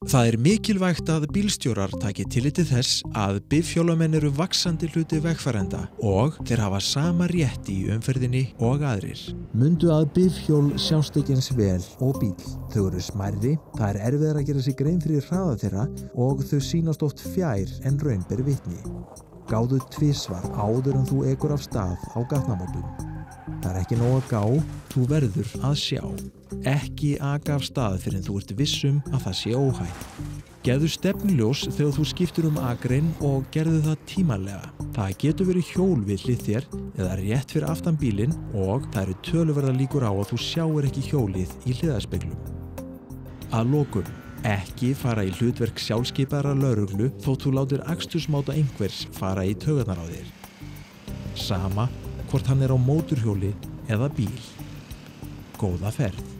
Það er mikilvægt að bílstjórar taki tillit til þess að bifhjólamenn eru vaxandi hluti vegfarenda og þeir hafa sama rétt í umferðinni og aðrir. Mundu að bifhjól sjást ekki eins vel og bíl. Þau eru smærri, það er erfiðara að gera sig grein fyrir hraða þeirra og þau sýnast oft fjær en raun ber vitni. Gáðu tvisvar áður en þú ekur af stað á gatnamótum. Það er ekki nóg að gá, þú verður að sjá. Ekki aka af stað fyrr en þú ert vissum að það sé óhætt. Gefðu stefnuljós þegar þú skiptir akrein og gerðu það tímalega. Það getur verið hjól við hlið þér eða rétt fyrir aftan bílinn og það eru töluverðar líkur á að þú sjáir ekki hjólið í hliðarspeglum. Að lokum, ekki fara í hlutverk sjálfskipaðra lögreglu þótt þú látir akstursmáta einhvers fara í taugarnar á þér. Sama hvort hann er á mótorhjóli eða bíl. Góða ferð.